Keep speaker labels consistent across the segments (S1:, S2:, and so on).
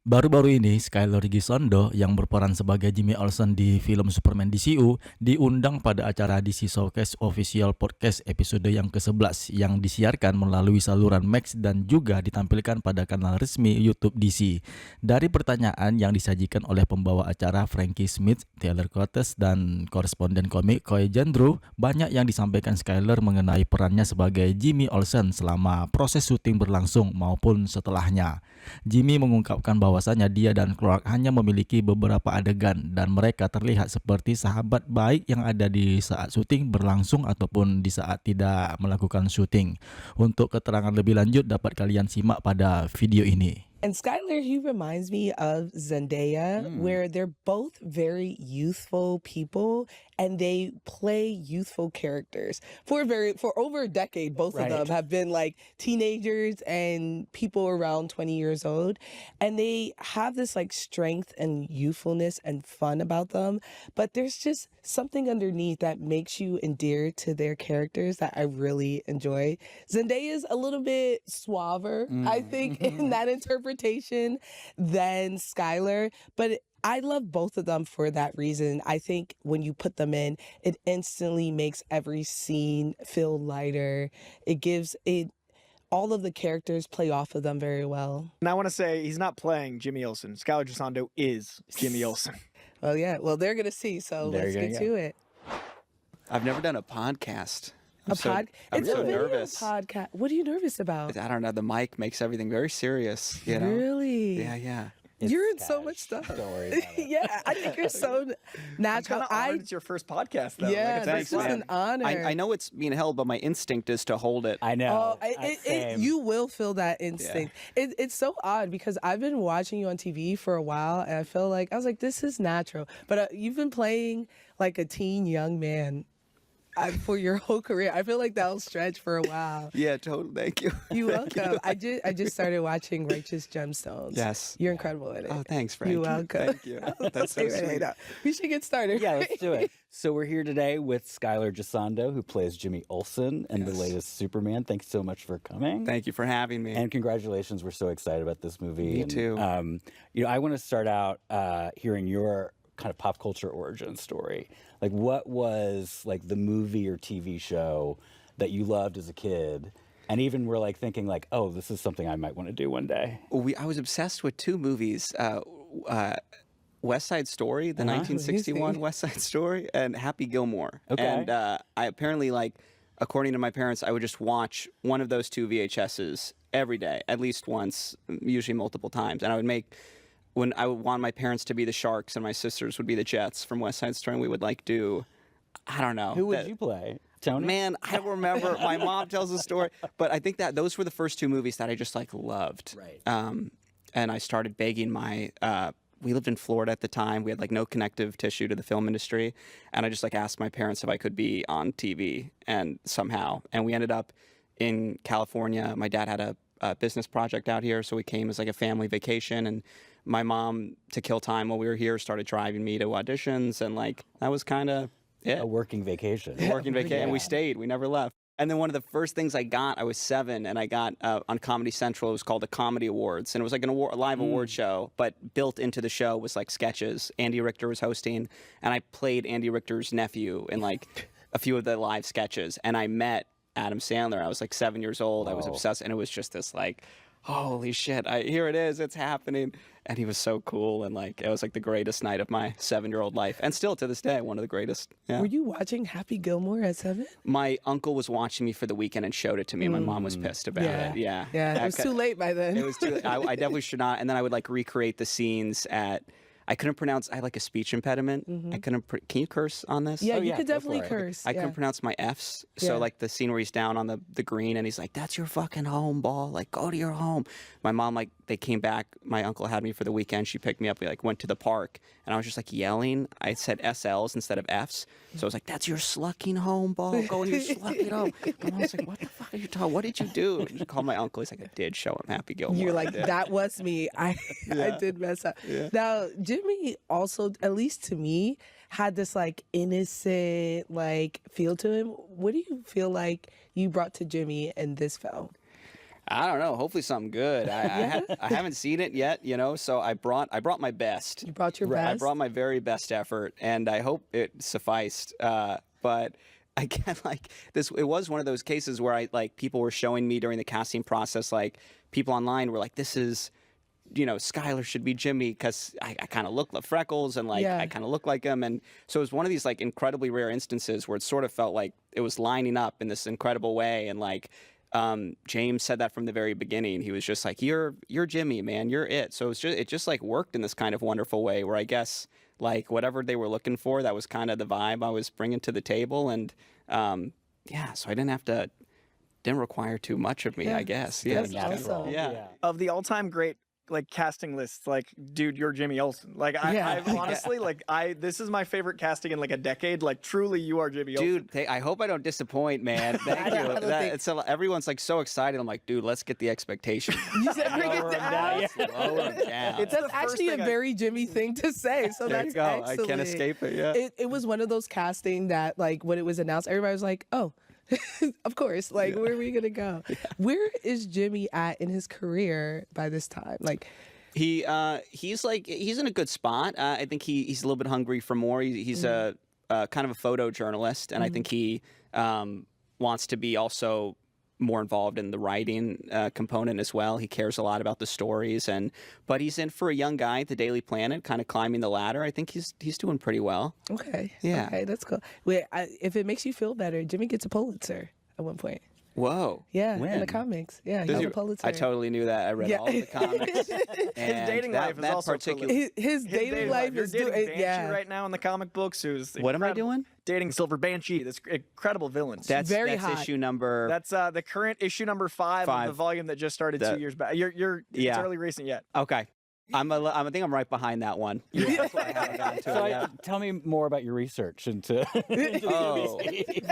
S1: Baru-baru ini, Skyler Gisondo yang berperan sebagai Jimmy Olsen di film Superman DCU diundang pada acara DC Showcase Official Podcast episode yang ke-11 yang disiarkan melalui saluran Max dan juga ditampilkan pada kanal resmi YouTube DC. Dari pertanyaan yang disajikan oleh pembawa acara Frankie Smith, Taylor Coates, dan koresponden komik Koy Jandrew, banyak yang disampaikan Skyler mengenai perannya sebagai Jimmy Olsen selama proses syuting berlangsung maupun setelahnya. Jimmy mengungkapkan bahwasanya dia dan Clark hanya memiliki beberapa adegan dan mereka terlihat seperti sahabat baik yang ada di saat syuting berlangsung ataupun di saat tidak melakukan syuting. Untuk keterangan lebih lanjut dapat kalian simak pada video ini.
S2: And Skyler, he reminds me of Zendaya, where they're both very youthful people and they play youthful characters. For over a decade, both of them have been like teenagers and people around 20 years old. And they have this like strength and youthfulness and fun about them. But there's just something underneath that makes you endear to their characters that I really enjoy. Zendaya's a little bit suaver, I think, in that interpretation than Skyler, but I love both of them for that reason. I think when you put them in, it instantly makes every scene feel lighter. It gives it all of the characters play off of them very well.
S3: And I want to say he's not playing Jimmy Olsen. Skyler Gisondo is Jimmy Olsen.
S2: Oh yeah, well they're gonna see, so let's get to it.
S4: I've never done a podcast.
S2: I'm
S4: I'm so nervous.
S2: Podcast. What are you nervous about?
S4: I don't know. The mic makes everything very serious. You know?
S2: Really?
S4: Yeah.
S2: You're in so much stuff.
S5: Don't worry about it.
S2: Yeah, I think you're so natural.
S3: I'm kind of honored it's your first podcast, though.
S2: Yeah,
S3: Like,
S2: this is an honor.
S4: I know it's being held, but my instinct is to hold it.
S5: I know.
S2: You will feel that instinct. It's so odd because I've been watching you on TV for a while, and I was like, this is natural. But you've been playing like a teen young man for your whole career. I feel like that'll stretch for a while.
S4: Yeah, totally. Thank you.
S2: You're welcome. I just started watching Righteous Gemstones.
S4: Yes.
S2: You're incredible at it.
S4: Oh, thanks, Frank.
S2: You're welcome.
S4: Thank you. That's so sweet.
S2: We should get started.
S5: Yeah, let's do it. So we're here today with Skyler Gisondo, who plays Jimmy Olsen in the latest Superman. Thanks so much for coming.
S4: Thank you for having me.
S5: And congratulations. We're so excited about this movie.
S4: Me too.
S5: I want to start out hearing your kind of pop culture origin story. Like, what was like the movie or TV show that you loved as a kid, and even were like thinking like, oh, this is something I might want to do one day?
S4: I was obsessed with two movies. West Side Story, the 1961 West Side Story, and Happy Gilmore.
S5: Okay.
S4: And I apparently, according to my parents, I would just watch one of those two VHSs every day, at least once, usually multiple times. And I would when I would want my parents to be the Sharks and my sisters would be the Jets from West Side Story, and we would do, I don't know.
S5: Who would you play? Tony?
S4: Man, I don't remember. My mom tells the story, but I think that those were the first two movies that I just loved.
S5: Right.
S4: And I started begging we lived in Florida at the time. We had no connective tissue to the film industry, and I just asked my parents if I could be on TV, and we ended up in California. My dad had a business project out here, so we came as a family vacation, and my mom, to kill time while we were here, started driving me to auditions, and that was kind of it.
S5: A working vacation.
S4: And we stayed. We never left. And then one of the first things I was 7, and I got on Comedy Central. It was called the Comedy Awards, and it was a live award show, but built into the show was sketches. Andy Richter was hosting, and I played Andy Richter's nephew in a few of the live sketches, and I met Adam Sandler. I was 7 years old.
S5: Whoa.
S4: I was obsessed, and it was just this holy shit, here it is, it's happening. And he was so cool, and it was the greatest night of my 7-year-old life, and still to this day one of the greatest. Yeah.
S2: Were you watching Happy Gilmore at 7?
S4: My uncle was watching me for the weekend and showed it to me. My mom was pissed about it. Yeah,
S2: it was too late by then.
S4: It was too late. I definitely should not. And then I would recreate the scenes at. I couldn't pronounce. I had a speech impediment. I couldn't. Can you curse on this?
S2: Yeah, you could definitely curse.
S4: I couldn't pronounce my F's. So the scene where he's down on the green and he's like, "That's your fucking home, ball. Go to your home." My mom they came back. My uncle had me for the weekend. She picked me up. We went to the park, and I was just yelling. I said SLs instead of F's. So I was like, "That's your slucking home, ball. Go and you sluck it home." My mom was like, "What the fuck are you talking? What did you do?" She called my uncle. He's like, "I did show him Happy Gilmore."
S2: You're like, that was me. I did mess up. Yeah. Now, Jimmy also, at least to me, had this innocent feel to him. What do you feel like you brought to Jimmy in this film?
S4: I don't know. Hopefully something good. I haven't seen it yet, you know. So I brought my best.
S2: You brought your best.
S4: I brought my very best effort, and I hope it sufficed. But again, like this, it was one of those cases where people were showing me during the casting process, like people online were like, "This is, you know, Skyler should be Jimmy," because I kind of look like freckles and like I kind of look like him, and so it was one of these like incredibly rare instances where it sort of felt like it was lining up in this incredible way, and like. James said that from the very beginning. He was just like, "You're Jimmy, man. You're it." So it just like worked in this kind of wonderful way where I guess like whatever they were looking for, that was kind of the vibe I was bringing to the table, and so I didn't require too much of me, I guess. Yeah,
S2: That's awesome.
S4: yeah.
S3: Of the all-time great like casting lists, like, dude, you're Jimmy Olsen. Like, I've honestly, like, this is my favorite casting in like a decade. Like, truly, you are Jimmy Olsen.
S4: Dude, I hope I don't disappoint, man. Thank you. Everyone's like so excited. I'm like, dude, let's get the expectation.
S2: You said bring it down.
S4: Lower 'em down.
S3: It's
S2: That's
S3: the first
S2: actually a
S3: thing
S2: very Jimmy thing to say. So
S4: There
S2: that's
S4: you go.
S2: excellent.
S4: I can't escape it. Yeah.
S2: It was one of those casting that, like, when it was announced, everybody was like, "Oh, of course." Like, where are we gonna go? Where is Jimmy at in his career by this time? Like,
S4: He's in a good spot. I think he's a little bit hungry for more. He's a kind of a photojournalist, and I think he wants to be also more involved in the writing component as well. He cares a lot about the stories, but he's in for a young guy at the Daily Planet, kind of climbing the ladder. I think he's doing pretty well.
S2: okay,
S4: Yeah.
S2: okay, that's cool. Wait, if it makes you feel better, Jimmy gets a Pulitzer at one point.
S4: Whoa.
S2: Yeah, in
S5: When?
S2: the comics. Yeah, he
S4: Does
S2: got
S4: he-
S2: a Pulitzer.
S4: I totally knew that. I read all of the comics. And
S3: dating life is also
S2: His
S3: His
S2: dating life
S3: You're
S2: is
S3: dating
S2: doing.
S3: Banshee
S2: Yeah,
S3: right now in the comic books. Who's
S4: What am I
S3: incredible.
S4: doing?
S3: Dating Silver Banshee, this incredible villain.
S4: That's
S2: very hot.
S4: issue number.
S3: That's the current issue number 5 of the volume that just started 2 years back. It's
S4: Yeah.
S3: early recent yet.
S4: Okay. I think I'm right behind that one. That's why I haven't gotten to
S5: So
S4: it yet.
S5: tell me more about your research into.
S4: Oh,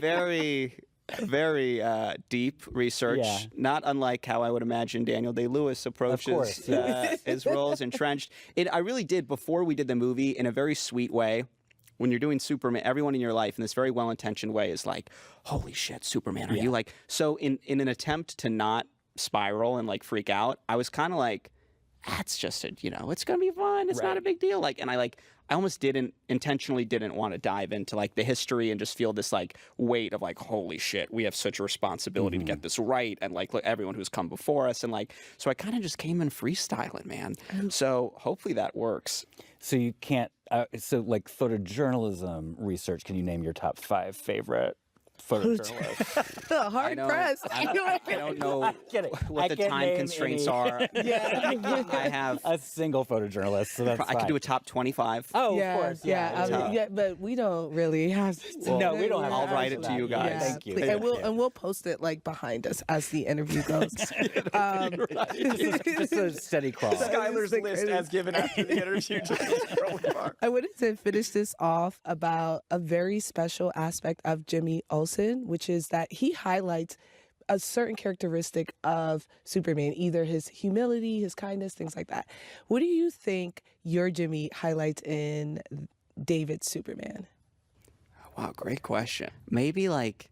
S4: very, very deep research.
S5: Yeah.
S4: Not unlike how I would imagine Daniel Day-Lewis approaches
S5: course, yes.
S4: his roles. Entrenched. I really did, before we did the movie, in a very sweet way. When you're doing Superman, everyone in your life in this very well-intentioned way is like, "Holy shit, Superman! Are you like?" So in an attempt to not spiral and like freak out, I was kind of like, "That's just it's gonna be fun. It's not a big deal." Like, and I almost intentionally didn't want to dive into like the history and just feel this like weight of like, "Holy shit, we have such a responsibility to get this right," and like, look, everyone who's come before us, and like, so I kind of just came in freestyling, man. So hopefully that works.
S5: So you can't. So like photojournalism research. Can you name your top 5 favorite photojournalists?
S2: hard
S4: know.
S2: pressed.
S4: I don't know
S5: Kidding.
S4: what
S5: I
S4: the
S5: can't
S4: time
S5: name
S4: constraints
S5: any-
S4: are.
S2: Yeah.
S4: I have.
S5: A single photojournalist. So that's
S4: I could
S5: fine.
S4: do a top 25.
S5: Oh,
S2: Yeah,
S5: of course.
S2: yeah, but we don't really have.
S5: No, we don't have
S4: I'll
S5: time
S4: write
S5: for
S4: it to
S5: that.
S4: you guys.
S2: Yeah,
S5: Thank you.
S2: please. And we'll post it like behind us as the interview goes.
S5: Just a steady crawl.
S3: Skyler's
S2: the
S3: list
S2: greatest.
S3: as given after the interview. Just scrolling far.
S2: I wanted to finish this off about a very special aspect of Jimmy Olsen, which is that he highlights a certain characteristic of Superman, either his humility, his kindness, things like that. What do you think your Jimmy highlights in David's Superman?
S4: Wow, great question. Maybe like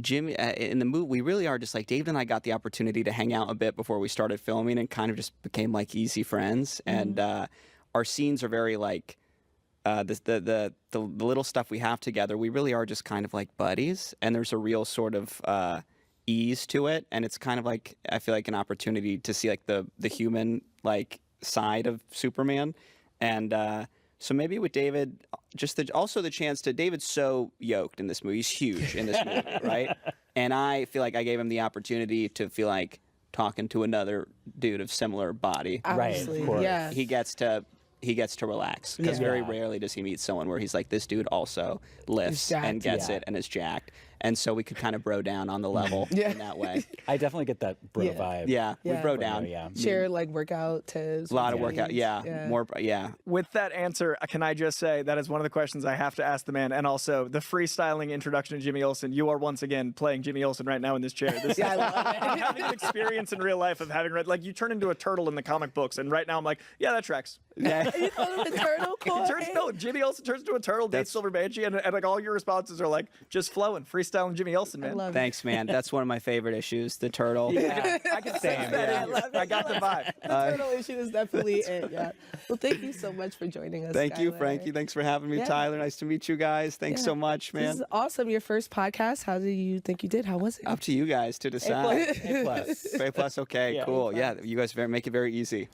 S4: Jimmy in the movie, we really are just like David and I got the opportunity to hang out a bit before we started filming and kind of just became like easy friends. And our scenes are very like the little stuff we have together. We really are just kind of like buddies, and there's a real sort of ease to it. And it's kind of like, I feel like an opportunity to see like the human like side of Superman. And so maybe with David, just also the chance to, David's so yoked in this movie. He's huge in this movie, right? And I feel like I gave him the opportunity to feel like talking to another dude of similar body.
S2: Obviously,
S5: of course.
S2: yeah.
S4: He gets to relax, because
S2: Yeah.
S4: very rarely does he meet someone where he's like, this dude also lifts and
S2: jacked.
S4: gets it and is jacked. And so we could kind of bro down on the level in that way.
S5: I definitely get that bro
S2: Yeah.
S5: vibe.
S4: Yeah, we
S2: Yeah.
S4: bro down.
S5: Yeah.
S2: Share like workout tips.
S4: A lot of
S2: routines.
S4: workout. Yeah, more. Yeah.
S3: With that answer, can I just say that is one of the questions I have to ask the man, and also the freestyling introduction to Jimmy Olsen. You are once again playing Jimmy Olsen right now in this chair. This
S2: Yeah, I love
S3: I'm having an experience in real life of having read, like, you turn into a turtle in the comic books, and right now I'm like, yeah, that tracks.
S4: Yeah.
S2: You call him a turtle,
S3: No, Jimmy Olsen turns into a turtle, dates Silver Banshee, and like all your responses are like just flowing, freestyle. freestyling Jimmy Olsen, man.
S2: I love
S4: Thanks, man. That's one of my favorite issues, the turtle.
S5: Yeah.
S3: I can sense that.
S2: I love it.
S3: I got the vibe.
S2: The turtle issue is definitely it. Yeah. Well, thank you so much for joining us.
S4: Thank you,
S2: Skyler.
S4: Frankie. Thanks for having me,
S2: Yeah.
S4: Tyler. Nice to meet you guys. Thanks
S2: Yeah.
S4: so much, man.
S2: This is awesome. Your first podcast. How do you think you did? How was it?
S4: Up to you guys to decide.
S5: A plus.
S4: A plus, okay,
S5: Yeah.
S4: cool. Yeah, you guys make it very easy.